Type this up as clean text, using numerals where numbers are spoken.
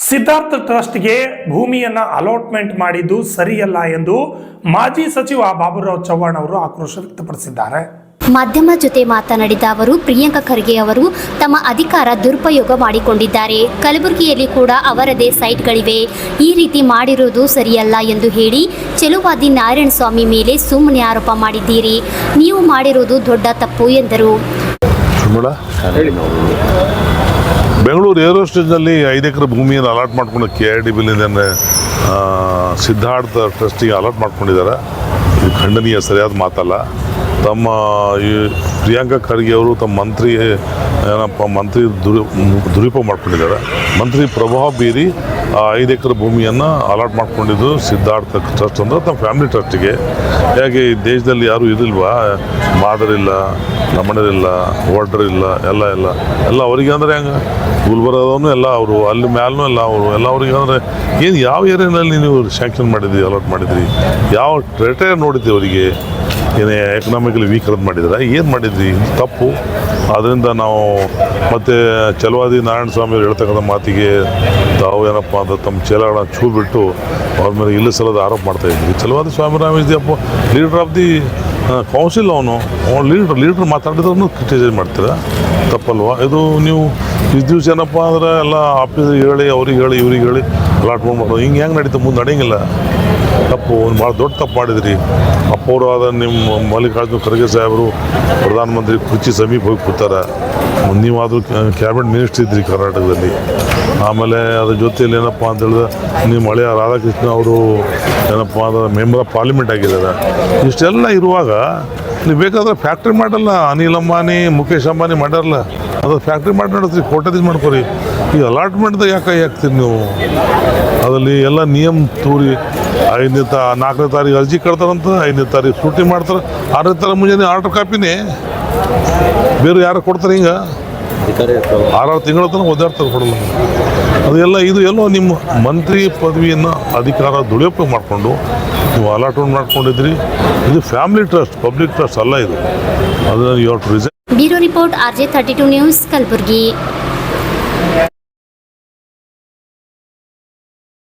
ಸಿದ್ಧಾರ್ಥ ಟ್ರಸ್ಟ್ಗೆ ಭೂಮಿಯನ್ನು ಅಲಾಟ್ಮೆಂಟ್ ಮಾಡಿದ್ದು ಸರಿಯಲ್ಲ ಎಂದು ಮಾಜಿ ಸಚಿವ ಬಾಬುರಾವ್ ಚವ್ಹಾಣ್ ಅವರು ಆಕ್ರೋಶ ವ್ಯಕ್ತಪಡಿಸಿದ್ದಾರೆ. ಮಾಧ್ಯಮ ಜೊತೆ ಮಾತನಾಡಿದ ಅವರು, ಪ್ರಿಯಾಂಕ ಖರ್ಗೆ ಅವರು ತಮ್ಮ ಅಧಿಕಾರ ದುರುಪಯೋಗ ಮಾಡಿಕೊಂಡಿದ್ದಾರೆ. ಕಲಬುರಗಿಯಲ್ಲಿ ಕೂಡ ಅವರದೇ ಸೈಟ್ಗಳಿವೆ. ಈ ರೀತಿ ಮಾಡಿರುವುದು ಸರಿಯಲ್ಲ ಎಂದು ಹೇಳಿ ಚೆಲುವಾದಿ ನಾರಾಯಣಸ್ವಾಮಿ ಮೇಲೆ ಸುಮ್ಮನೆ ಆರೋಪ ಮಾಡಿದ್ದೀರಿ. ನೀವು ಮಾಡಿರುವುದು ದೊಡ್ಡ ತಪ್ಪು ಎಂದರು. ಬೆಂಗಳೂರು ಏರೋ ಸ್ಟೇಜ್ನಲ್ಲಿ 5 ಎಕರೆ ಭೂಮಿಯನ್ನು ಅಲಾಟ್ ಮಾಡ್ಕೊಂಡು KIDBಲಿಂದ ಸಿದ್ಧಾರ್ಥ ಟ್ರಸ್ಟಿಗೆ ಅಲಾಟ್ ಮಾಡ್ಕೊಂಡಿದ್ದಾರೆ. ಇದು ಖಂಡನೀಯ, ಸರಿಯಾದ ಮಾತಲ್ಲ. ತಮ್ಮ ಈ ಪ್ರಿಯಾಂಕ ಖರ್ಗೆ ಅವರು ತಮ್ಮ ಮಂತ್ರಿ ದುರುಪಯೋಗ ಮಾಡ್ಕೊಂಡಿದ್ದಾರೆ. ಮಂತ್ರಿ ಪ್ರಭಾವ ಬೀರಿ 5 ಎಕರೆ ಭೂಮಿಯನ್ನು ಅಲಾಟ್ ಮಾಡ್ಕೊಂಡಿದ್ದು ಸಿದ್ಧಾರ್ಥ ಟ್ರಸ್ಟ್ ಅಂದರೆ ತಮ್ಮ ಫ್ಯಾಮಿಲಿ ಟ್ರಸ್ಟಿಗೆ. ಹೇಗೆ ಈ ದೇಶದಲ್ಲಿ ಯಾರೂ ಇದಿಲ್ವಾ, ಮಾದರಿಲ್ಲ, ನಮ್ಮಣರಿಲ್ಲ, ವೋಟರ್ ಇಲ್ಲ, ಎಲ್ಲ ಅವರಿಗೆ ಅಂದರೆ ಹೆಂಗೆ ಗುಲ್ಬರ್ಗದವನು ಎಲ್ಲ ಅವರು, ಅಲ್ಲಿ ಮ್ಯಾಲೂ ಎಲ್ಲ ಅವರು ಎಲ್ಲ ಅವ್ರಿಗೆ ಅಂದರೆ ಏನು ಯಾವ ಏರಿಯಾನಲ್ಲಿ ನೀವು ಸ್ಯಾಂಕ್ಷನ್ ಮಾಡಿದ್ರಿ, ಅಲಾಟ್ ಮಾಡಿದ್ರಿ, ಯಾವ ಕ್ರೈಟೇರಿಯಾ ನೋಡಿದ್ರಿ, ಅವರಿಗೆ ಏನೇ ಎಕನಾಮಿಕಲಿ ವೀಕ್ ಅದು ಮಾಡಿದ್ರೆ ಏನು ಮಾಡಿದ್ರಿ, ತಪ್ಪು. ಅದರಿಂದ ನಾವು ಮತ್ತು ಚೆಲುವಾದಿ ನಾರಾಯಣಸ್ವಾಮಿ ಅವರು ಹೇಳ್ತಕ್ಕಂಥ ಮಾತಿಗೆ ತಾವು ಏನಪ್ಪ ಅಂತ ತಮ್ಮ ಚೇಲಗಳನ್ನ ಚೂ ಬಿಟ್ಟು ಅವ್ರ ಮೇಲೆ ಇಲ್ಲ ಸಲದ ಆರೋಪ ಮಾಡ್ತಾಯಿದ್ವಿ. Chaluvadi Swamiram is the leader of the council. ಅವನು ಲೀಡ್ರ್ ಮಾತಾಡಿದ್ರೂ ಕ್ರಿಟಿಸೈಸ್ ಮಾಡ್ತೀರಾ, ತಪ್ಪಲ್ವಾ ಇದು? ನೀವು ಇಷ್ಟು ದಿವಸ ಏನಪ್ಪ ಅಂದ್ರೆ ಎಲ್ಲ ಆಫೀಸಿಗೆ ಹೇಳಿ, ಅವ್ರಿಗೆ ಹೇಳಿ, ಇವ್ರಿಗೆ ಹೇಳಿ ಅಲಾಟ್ಮೆಂಟ್ ಮಾಡೋದು ಹಿಂಗೆ ಹೆಂಗೆ ನಡೀತು, ಮುಂದೆ ನಡೆಯಂಗಿಲ್ಲ. ತಪ್ಪು, ಭಾಳ ದೊಡ್ಡ ತಪ್ಪು ಮಾಡಿದ್ರಿ. ಅಪ್ಪವರು ಆದ ನಿಮ್ಮ ಮಲ್ಲಿಕಾರ್ಜುನ ಖರ್ಗೆ ಸಾಹೇಬರು ಪ್ರಧಾನಮಂತ್ರಿ ಕುರ್ಚಿ ಸಮೀಪ ಹೋಗಿ ಕೂತಾರೆ. ನೀವಾದರೂ ಕ್ಯಾಬಿನೆಟ್ ಮಿನಿಸ್ಟ್ರ್ ಇದ್ರಿ ಕರ್ನಾಟಕದಲ್ಲಿ. ಆಮೇಲೆ ಅದ್ರ ಜೊತೆಯಲ್ಲಿ ಏನಪ್ಪ ಅಂತ ಹೇಳಿದ್ರೆ ನಿಮ್ಮ ಹಳೆಯ ರಾಧಾಕೃಷ್ಣ ಅವರು ಏನಪ್ಪ ಅಂದ್ರೆ ಮೆಂಬರ್ ಆಫ್ ಪಾರ್ಲಿಮೆಂಟ್ ಆಗಿದ್ದಾರೆ. ಇಷ್ಟೆಲ್ಲ ಇರುವಾಗ ನೀವು ಬೇಕಾದ್ರೆ ಫ್ಯಾಕ್ಟ್ರಿ ಮಾಡಲ್ಲ. ಅನಿಲ್ ಅಂಬಾನಿ, ಮುಖೇಶ್ ಅಂಬಾನಿ ಮಾಡ್ಯಾರಲ್ಲ, ಅದು ಫ್ಯಾಕ್ಟ್ರಿ ಮಾಡಿ ನಡೆಸ್ರಿ, ಕೋಟದೀಸ್ ಮಾಡ್ಕೊರಿ. ಈ ಅಲಾಟ್ಮೆಂಟ್ದಾಗ ಯಾಕೆ ಹಾಕ್ತೀರಿ ನೀವು? ಅದರಲ್ಲಿ ಎಲ್ಲ ನಿಯಮ ತೂರಿ 4ನೇ ತಾರೀಕು ಅರ್ಜಿ ಕಟ್ತಾರಂತ, 5ನೇ ತಾರೀಕು ಶೂಟಿಂಗ್ ಮಾಡ್ತಾರೆ, 6ನೇ ತಾರೀಕು ಮುಂಜಾನೆ ಆರ್ಡರ್ ಕಾಪಿನೇ ಬೇರೆ ಯಾರು ಕೊಡ್ತಾರೆ. ಹಿಂಗೆ 6 ತಿಂಗಳ ತನಕ ಓದಾಡ್ತಾರೆ, ಕೊಡಲ್ಲ. ಅದೆಲ್ಲ ಇದು ಎಲ್ಲೋ ನಿಮ್ಮ ಮಂತ್ರಿ ಪದವಿಯನ್ನು ಅಧಿಕಾರ ದುರುಪಯೋಗ ಮಾಡಿಕೊಂಡು ನೀವು ಅಲಾಟ್ಮೆಂಟ್ ಮಾಡ್ಕೊಂಡಿದ್ರಿ. ಇದು ಫ್ಯಾಮಿಲಿ ಟ್ರಸ್ಟ್, ಪಬ್ಲಿಕ್ ಟ್ರಸ್ಟ್ ಅಲ್ಲ ಇದು. ಅದನ್ನು you have to resign. Bureau report RJ32 news, Kalaburagi.